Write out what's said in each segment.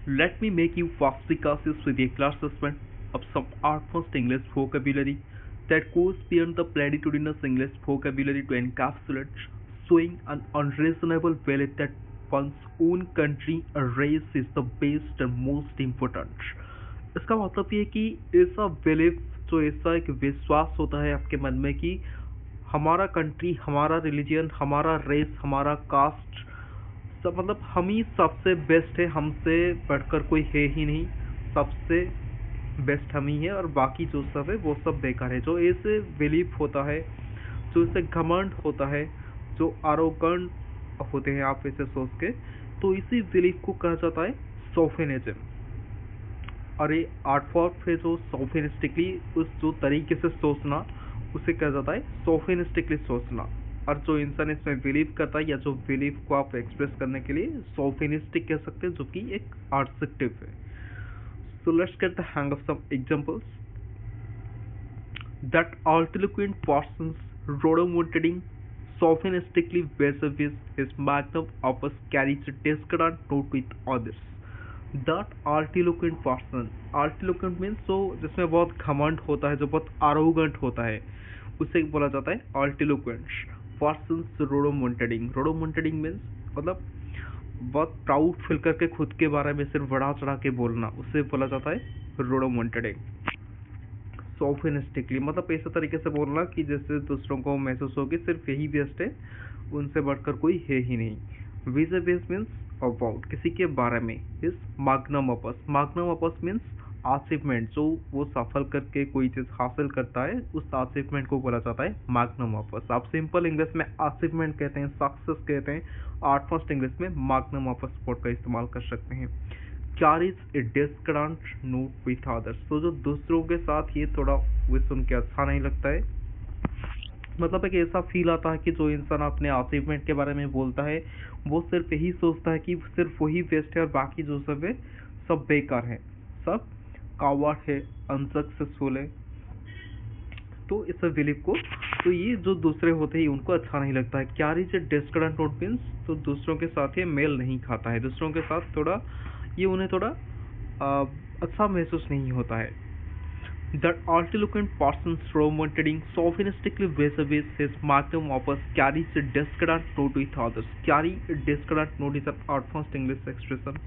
Let me make you fast discussions with a class assessment of some advanced English vocabulary that goes beyond the platitudinous English vocabulary to encapsulate showing an unreasonable belief that one's own country or race is the best and most important. इसका मतलब ये है कि ऐसा belief जो ऐसा एक विश्वास होता है आपके मन में कि हमारा कंट्री, हमारा रिलीजन, हमारा रेस, हमारा कास्ट, सब मतलब हम ही सबसे बेस्ट है, हमसे बढ़कर कोई है ही नहीं, सबसे बेस्ट हम ही है और बाकी जो सब है वो सब बेकार है। जो ऐसे बिलीफ होता है, जो ऐसे घमंड होता है, जो आरोगेंट होते हैं आप ऐसे सोच के, तो इसी बिलीफ को कहा जाता है सोफिनिज्म। और ये आर्ट फॉर्म है जो सोफिनिस्टिकली उस जो तरीके से सोचना, उसे कहा जाता है सोफिनिस्टिकली सोचना। और जो इंसान इसमें बिलीव करता है या जो बिलीव को आप एक्सप्रेस करने के लिए सोफिनिस्टिक कह सकते हैं, जो कि एक एडजेक्टिव है। So let's get the hang of some examples. That altruistic persons rodomontading sophistically vis-a-vis his magnum opus carries a discordant note with others. That altiloquent person, altiloquent means जो जिसमें बहुत घमंड होता है, जो बहुत आरोगेंट होता है, उसे बोला जाता है आर्टिलोक्वेंट पर्सन। रोडोमोंटेडिंग, रोडोमोंटेडिंग मीन्स मतलब बहुत प्राउड फील करके खुद के बारे में सिर्फ बढ़ा चढ़ा के बोलना, उसे बोला जाता है रोडोमोंटेडिंग। सोफिनिस्टिकली मतलब ऐसे तरीके से बोलना कि जैसे दूसरों को महसूस हो कि सिर्फ यही बेस्ट है, उनसे बढ़कर कोई है ही नहीं। विज बेस मीन्स अबाउट, किसी के बारे में। इस माग्नम ऑपस, माग्नम ऑपस मीन्स अचीवमेंट, जो वो सफल करके कोई चीज़ हासिल करता है, उस अचीवमेंट को बोला जाता है माग्नम ऑपस। आप सिंपल इंग्लिश में अचीवमेंट कहते हैं, सक्सेस कहते हैं, एडवांस्ड इंग्लिश में माग्नम ऑपस वर्ड का इस्तेमाल कर सकते हैं। Carries A discordant note with others, तो जो दूसरों के साथ ये थोड़ा वो सुन के अच्छा नहीं लगता है, मतलब एक ऐसा फील आता है कि जो इंसान अपने अचीवमेंट के बारे में बोलता है, वो सिर्फ यही सोचता है कि सिर्फ वही बेस्ट है और बाकी जो सब है सब बेकार है, सब कावर्ड है, अनसक्सेसफुल है। तो इस बिलीफ को, तो ये जो दूसरे होते हैं उनको अच्छा नहीं लगता है। कैरीज ए डिस्कॉर्डेंट नोट मीन्स, तो दूसरों के साथ ये मेल नहीं खाता है, दूसरों के साथ थोड़ा ये उन्हें थोड़ा अच्छा महसूस नहीं होता है। That altruistic person's romantic sophistically vis-a-vis his magnum opus carries a discordant note with others. Carry a discordant note is an advanced English expression.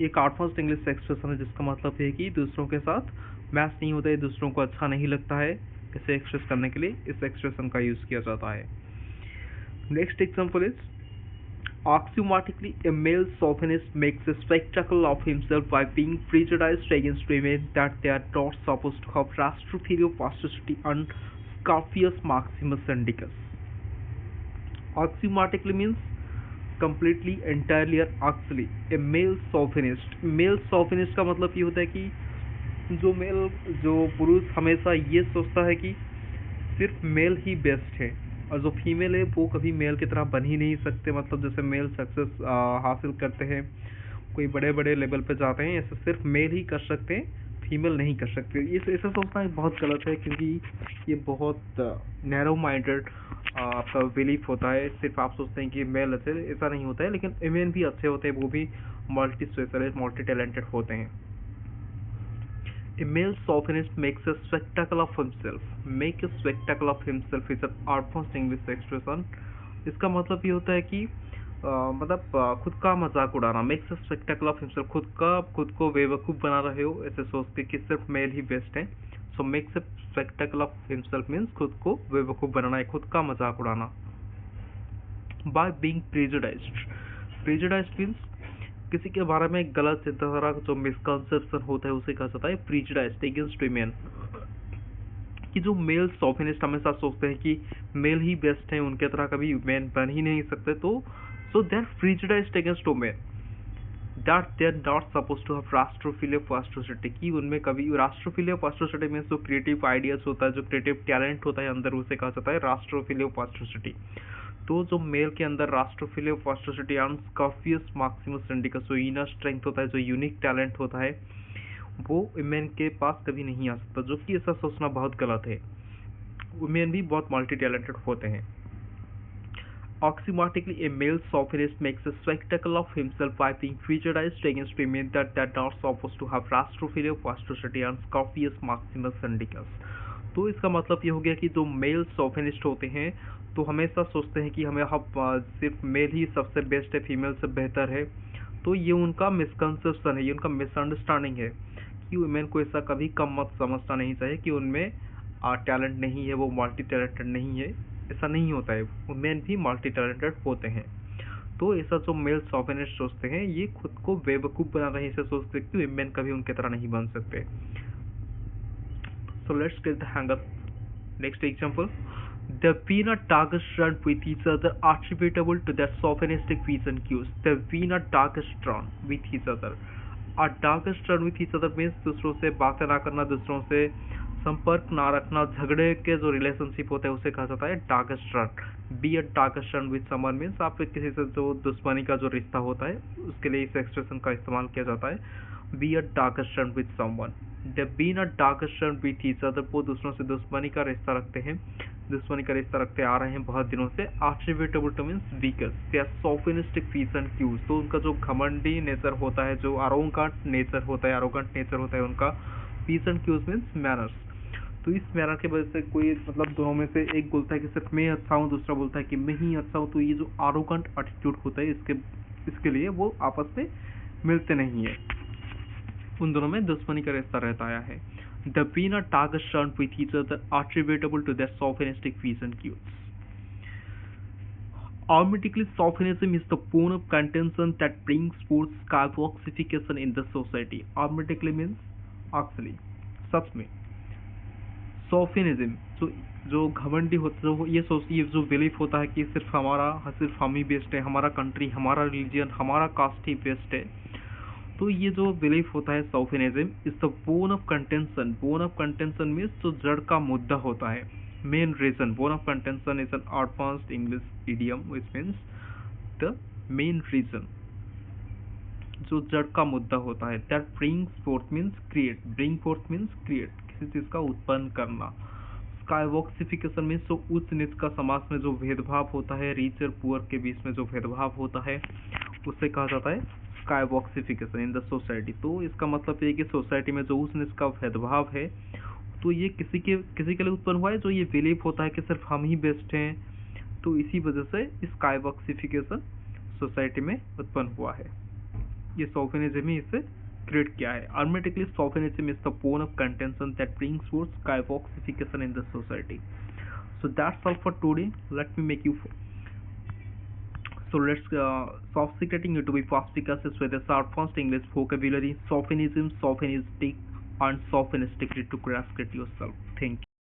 ये एक advanced English expression है जिसका मतलब है कि दूसरों के साथ मैच नहीं होता है, दूसरों को अच्छा नहीं लगता है, इसे एक्सप्रेस करने के लिए इस एक्सप्रेशन का यूज किया जाता है। Next example is axiomatically, a male chauvinist makes a spectacle of himself by being prejudiced against women that they are not supposed to have rastro posterity and Scarpius Maximus Indicus. Axiomatically means completely, entirely or actually. A male chauvinist, male chauvinist का मतलब ये होता है कि जो पुरुष हमेशा ये सोचता है कि सिर्फ मेल ही बेस्ट है और जो फीमेल है वो कभी मेल की तरह बन ही नहीं सकते। मतलब जैसे मेल सक्सेस हासिल करते हैं, कोई बड़े बड़े लेवल पे जाते हैं, ऐसे सिर्फ मेल ही कर सकते हैं, फीमेल नहीं कर सकते। ये ऐसा सोचना बहुत गलत है, क्योंकि ये बहुत नैरो माइंडेड आपका बिलीफ होता है। सिर्फ आप सोचते हैं कि मेल अच्छे, ऐसा नहीं होता है, लेकिन वुमेन भी अच्छे होते हैं, वो भी मल्टी स्पेशलिस्ट, मल्टी टैलेंटेड होते हैं। A male chauvinist makes a spectacle of himself. Make a spectacle of himself is an advanced English expression. इसका मतलब ये होता है कि खुद का मजाक उड़ाना। Makes a spectacle of himself, खुद को बेवकूफ़ बना रहे हो ऐसे सोच के कि सिर्फ मेल ही बेस्ट है। So makes a spectacle of himself means खुद को बेवकूफ़ बनाना है, खुद का मजाक उड़ाना। By being prejudiced, prejudiced means किसी के बारे में गलत चिंताधारा, जो मिसकंसेप्शन होता है उसे कहा जाता है प्रीजुडाइज्ड अगेंस्ट वीमेन। कि जो मेल शॉविनिस्ट हमेशा सोचते हैं कि मेल ही बेस्ट है, उनके तरह कभी मेन बन ही नहीं सकते, तो so they are prejudiced against women, that they are not suppose to have राष्ट्रोफिलिया पास्टोसिटी, कि उनमें कभी राष्ट्रोफिलिया पास्टोसिटी में जो क्रिएटिव आइडियाज होता है, जो क्रिएटिव टैलेंट होता है अंदर, उसे कहा जाता है राष्ट्रोफिलिया पास्टोसिटी। तो जो मेल के अंदर राष्ट्रोफिलिया पास्टोसिटी एंड स्कॉर्पियस मैक्सिमस इंडिकस, जो इनर स्ट्रेंथ होता है, जो यूनिक टैलेंट होता है, वो वुमेन के पास कभी नहीं आ सकता, जो कि ऐसा सोचना बहुत गलत है। वुमेन भी बहुत मल्टी टैलेंटेड होते हैं। Oxymotically, a male chauvinist makes a spectacle of himself by being prejudiced against women that are not supposed to have rastrophilia, posturity and Scorpius maximus indicus. तो इसका मतलब ये हो गया कि जो मेल चौफिनिस्ट होते हैं तो हमेशा सोचते हैं कि हमें सिर्फ मेल ही सबसे बेस्ट है, फीमेल से बेहतर है। तो ये उनका मिसकंसेप्शन है, ये उनका मिसअंडरस्टैंडिंग है कि वुमेन को ऐसा कभी कम मत समझना नहीं चाहिए कि उनमें टैलेंट नहीं है, वो मल्टी टैलेंटेड नहीं है। ऐसा नहीं होता है, वुमेन भी मल्टी टैलेंटेड होते हैं। तो ऐसा जो मेल शॉविनिस्ट सोचते हैं ये खुद को बेवकूफ़ बना रहे हैं, इसे सोचते हैं कि वुमेन कभी उनके तरह नहीं बन सकते। सो let's get the hang up. Next example, the peanut targets run with each other attributable to their chauvinistic vision cues. The peanut targets run with each other. और targets run with each other means दूसरों से बातें ना करना, दूसरों से संपर्क ना रखना, झगड़े के जो रिलेशनशिप होते हैं उसे कहा जाता है target run. Be a target run with someone means आप किसी से जो दुश्मनी का जो रिश्ता होता है उसके लिए इस एक्सप्रेशन का इस्तेमाल किया जाता है। Be a target run with someone. The be a target run with each other, वो दूसरों से दुश्मनी का रिश्ता रखते हैं, दुश्मनी का रिश्ता रखते आ रहे हैं बहुत दिनों से। attributable to means weakness, they are chauvinistic vision cues, तो उनका जो घमंडी नेचर होता है, जो arrogant नेचर होता है उनका। vision cues means manners। तो इस मैनर की वजह से कोई मतलब दोनों में से एक बोलता है कि सिर्फ मैं अच्छा हूँ, दूसरा बोलता है कि मैं ही अच्छा हूँ, तो ये जो आरोगेंट एटीट्यूड होता है इसके लिए वो आपस में मिलते नहीं है, उन दोनों में दुश्मनी का रिश्ता रहता है। The peanut targets run with each other attributable to their chauvinistic vision cues. Arithmetically, chauvinism is the bone of contention that brings forth carboxification in the society. Arithmetically means actually, सच में चौफिनिज्म जो घमंडी होता है, ये जो बिलीफ होता है कि सिर्फ हम ही बेस्ट है, हमारा कंट्री, हमारा रिलीजन, हमारा कास्ट ही बेस्ट है। तो ये जो बिलीफ होता है chauvinism is the bone of contention. Bone of contention means जो जड़ का मुद्दा होता है, main reason. Bone of contention is an advanced English idiom which means the main reason, जो जड़ का मुद्दा होता है। That brings forth means create, bring forth means create, किसी चीज का उत्पन्न करना। स्काईवॉक्सिफिकेशन मीन्स जो उच्च नीच का समाज में जो भेदभाव होता है, रिच और पुअर के बीच में जो भेदभाव होता है उसे कहा जाता है स्काईवॉक्सिफिकेशन इन द सोसाइटी। तो इसका मतलब ये कि सोसाइटी में जो उच्च नीच का भेदभाव है तो ये किसी के लिए उत्पन्न हुआ है, जो ये बिलीव होता है कि सिर्फ हम ही बेस्ट हैं। तो इसी वजह से स्काईवॉक्सिफिकेशन सोसाइटी में उत्पन्न हुआ है। ये चौफिनिज्म ही इसे क्रिएट किया है। Arithmetically, chauvinism is the bone of contention that brings forth skyboxification in the society. So that's all for today. Let me make you. So let's sophisticating you to be fast because it's with a advanced English vocabulary, chauvinism, chauvinistic, and chauvinistic to grasp it yourself. Thank you.